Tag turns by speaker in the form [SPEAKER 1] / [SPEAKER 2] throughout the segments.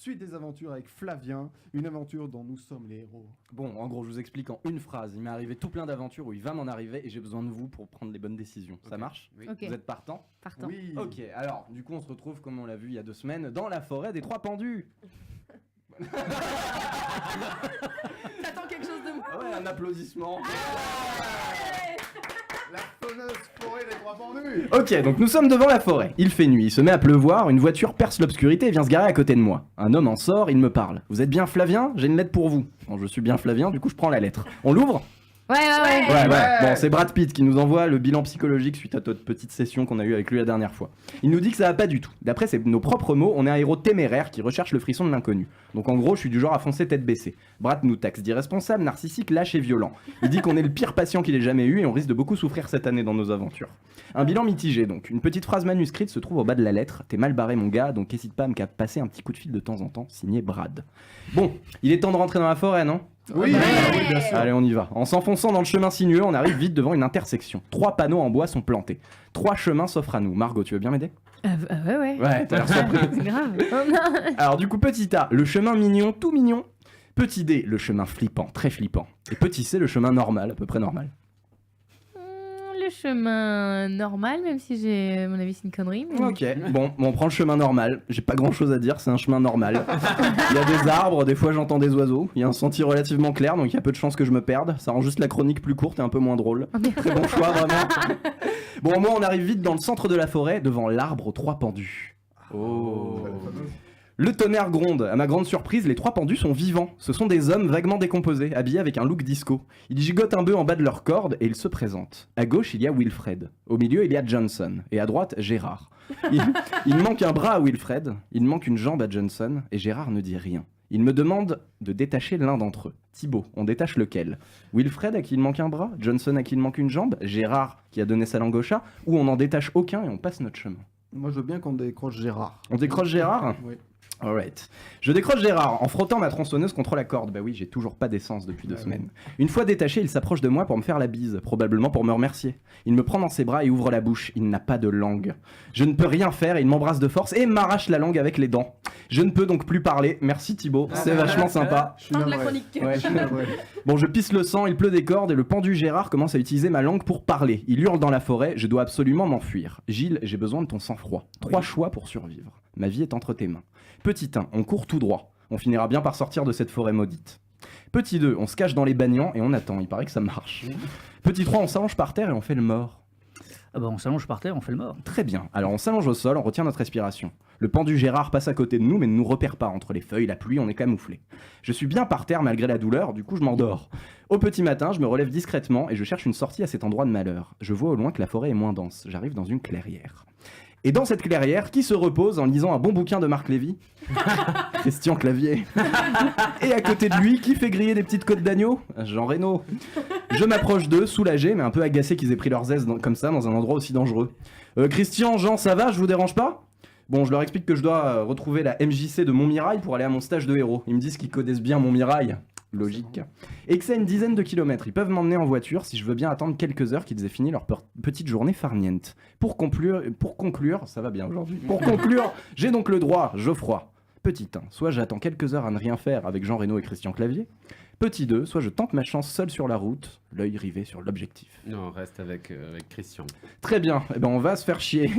[SPEAKER 1] Suite des aventures avec Flavien, une aventure dont nous sommes les héros.
[SPEAKER 2] Bon, en gros, je vous explique en une phrase. Il m'est arrivé tout plein d'aventures où il va m'en arriver et j'ai besoin de vous pour prendre les bonnes décisions. Ça marche?
[SPEAKER 3] Oui.
[SPEAKER 4] Ok.
[SPEAKER 2] Vous êtes partant?
[SPEAKER 4] Partant.
[SPEAKER 1] Oui.
[SPEAKER 2] Ok, alors, du coup, on se retrouve, comme on l'a vu il y a 2 semaines, dans la forêt des 3 pendus.
[SPEAKER 4] T'attends quelque chose de moi?
[SPEAKER 2] Ah ouais, un applaudissement.
[SPEAKER 1] La fameuse forêt des 3 pendus.
[SPEAKER 2] Ok, donc nous sommes devant la forêt. Il fait nuit, il se met à pleuvoir, une voiture perce l'obscurité et vient se garer à côté de moi. Un homme en sort, il me parle. Vous êtes bien Flavien? J'ai une lettre pour vous. Bon, je suis bien Flavien, du coup je prends la lettre. On l'ouvre?
[SPEAKER 4] Ouais.
[SPEAKER 2] Ouais. Bon, c'est Brad Pitt qui nous envoie le bilan psychologique suite à notre petite session qu'on a eue avec lui la dernière fois. Il nous dit que ça va pas du tout. D'après nos propres mots, on est un héros téméraire qui recherche le frisson de l'inconnu. Donc en gros, je suis du genre à foncer tête baissée. Brad nous taxe d'irresponsable, narcissique, lâche et violent. Il dit qu'on est le pire patient qu'il ait jamais eu et on risque de beaucoup souffrir cette année dans nos aventures. Un bilan mitigé donc. Une petite phrase manuscrite se trouve au bas de la lettre. T'es mal barré mon gars, donc hésite pas à me passer un petit coup de fil de temps en temps, signé Brad. Bon, il est temps de rentrer dans la forêt, non ?
[SPEAKER 1] Oui,
[SPEAKER 4] Ouais.
[SPEAKER 1] oui, bien sûr.
[SPEAKER 2] Allez, on y va. En s'enfonçant dans le chemin sinueux, on arrive vite devant une intersection. 3 panneaux en bois sont plantés. 3 chemins s'offrent à nous. Margot, tu veux bien m'aider?
[SPEAKER 4] Ouais.
[SPEAKER 2] Ouais, t'as l'air surpris.
[SPEAKER 4] C'est grave.
[SPEAKER 2] Alors du coup, petit A, le chemin mignon, tout mignon. Petit D, le chemin flippant, très flippant. Et petit C, le chemin normal, à peu près normal.
[SPEAKER 4] Le chemin normal, même si à mon avis c'est une connerie. Mais...
[SPEAKER 2] Ok, bon, on prend le chemin normal. J'ai pas grand chose à dire, c'est un chemin normal. Il y a des arbres, des fois j'entends des oiseaux. Il y a un sentier relativement clair, donc il y a peu de chances que je me perde. Ça rend juste la chronique plus courte et un peu moins drôle.
[SPEAKER 4] Oh, merde.
[SPEAKER 2] Très bon choix, vraiment. Bon, moi, on arrive vite dans le centre de la forêt, devant l'arbre aux 3 pendus. Oh. Le tonnerre gronde. À ma grande surprise, les 3 pendus sont vivants. Ce sont des hommes vaguement décomposés, habillés avec un look disco. Ils gigotent un peu en bas de leur corde et ils se présentent. À gauche, il y a Wilfred. Au milieu, il y a Johnson. Et à droite, Gérard. Il manque un bras à Wilfred, il manque une jambe à Johnson, et Gérard ne dit rien. Il me demande de détacher l'un d'entre eux. Thibaut, on détache lequel? Wilfred à qui il manque un bras? Johnson à qui il manque une jambe? Gérard qui a donné sa langue au chat? Ou on n'en détache aucun et on passe notre chemin?
[SPEAKER 1] Moi, je veux bien qu'on décroche Gérard.
[SPEAKER 2] On décroche Gérard?
[SPEAKER 1] Oui.
[SPEAKER 2] Alright. Je décroche Gérard en frottant ma tronçonneuse contre la corde. Bah oui, j'ai toujours pas d'essence depuis 2 semaines. Une fois détaché, il s'approche de moi pour me faire la bise, probablement pour me remercier. Il me prend dans ses bras et ouvre la bouche. Il n'a pas de langue. Je ne peux rien faire, il m'embrasse de force et m'arrache la langue avec les dents. Je ne peux donc plus parler. Merci Thibaut, c'est vachement sympa.
[SPEAKER 1] Je suis
[SPEAKER 4] Fin de la
[SPEAKER 1] navré.
[SPEAKER 4] chronique.
[SPEAKER 2] Ouais.
[SPEAKER 1] Je suis navré.
[SPEAKER 2] Bon, je pisse le sang, il pleut des cordes et le pendu Gérard commence à utiliser ma langue pour parler. Il hurle dans la forêt, je dois absolument m'enfuir. Gilles, j'ai besoin de ton sang-froid. 3 choix pour survivre. Ma vie est entre tes mains. Petit 1, on court tout droit. On finira bien par sortir de cette forêt maudite. Petit 2, on se cache dans les banians et on attend. Il paraît que ça marche. Petit 3, on s'allonge par terre et on fait le mort.
[SPEAKER 3] Ah bah on s'allonge par terre, on fait le mort.
[SPEAKER 2] Très bien. Alors on s'allonge au sol, on retient notre respiration. Le pendu Gérard passe à côté de nous mais ne nous repère pas. Entre les feuilles, la pluie, on est camouflé. Je suis bien par terre malgré la douleur, du coup je m'endors. Au petit matin, je me relève discrètement et je cherche une sortie à cet endroit de malheur. Je vois au loin que la forêt est moins dense. J'arrive dans une clairière. Et dans cette clairière, qui se repose en lisant un bon bouquin de Marc Lévy? Christian Clavier. Et à côté de lui, qui fait griller des petites côtes d'agneau? Jean Reno. Je m'approche d'eux, soulagé, mais un peu agacé qu'ils aient pris leurs aises comme ça dans un endroit aussi dangereux. Christian, Jean, ça va? Je vous dérange pas? Bon, je leur explique que je dois retrouver la MJC de Montmirail pour aller à mon stage de héros. Ils me disent qu'ils connaissent bien Montmirail. Logique. Et que c'est une dizaine de kilomètres. Ils peuvent m'emmener en voiture si je veux bien attendre quelques heures qu'ils aient fini leur petite journée farniente. Pour conclure, ça va bien aujourd'hui. Pour conclure, j'ai donc le droit, Geoffroy. Petit 1, soit j'attends quelques heures à ne rien faire avec Jean Reno et Christian Clavier. Petit 2, soit je tente ma chance seul sur la route, l'œil rivé sur l'objectif.
[SPEAKER 5] Non, on reste avec Christian.
[SPEAKER 2] Très bien, eh ben on va se faire chier.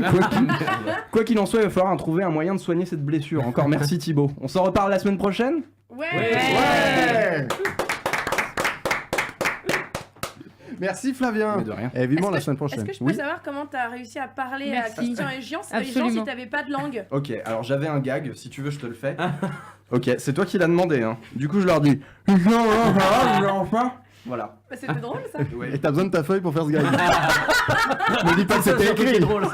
[SPEAKER 2] Quoi qu'il en soit, il va falloir trouver un moyen de soigner cette blessure. Encore merci Thibaut. On s'en reparle la semaine prochaine?
[SPEAKER 1] Ouais. Merci Flavien.
[SPEAKER 2] Mais de rien.
[SPEAKER 1] Et vivement la
[SPEAKER 6] Est-ce
[SPEAKER 1] semaine
[SPEAKER 6] que
[SPEAKER 1] prochaine.
[SPEAKER 6] je peux savoir comment t'as réussi à parler
[SPEAKER 4] Merci.
[SPEAKER 6] à Christian et Jean
[SPEAKER 4] Absolument.
[SPEAKER 6] si t'avais pas de langue?
[SPEAKER 2] Ok, alors j'avais un gag, si tu veux je te le fais. Ok, c'est toi qui l'as demandé, hein. Du coup je leur dis... Enfin. Voilà.
[SPEAKER 6] Bah, c'était drôle ça.
[SPEAKER 1] Et t'as besoin de ta feuille pour faire ce gag. Ne dis pas que c'était écrit.
[SPEAKER 3] drôle.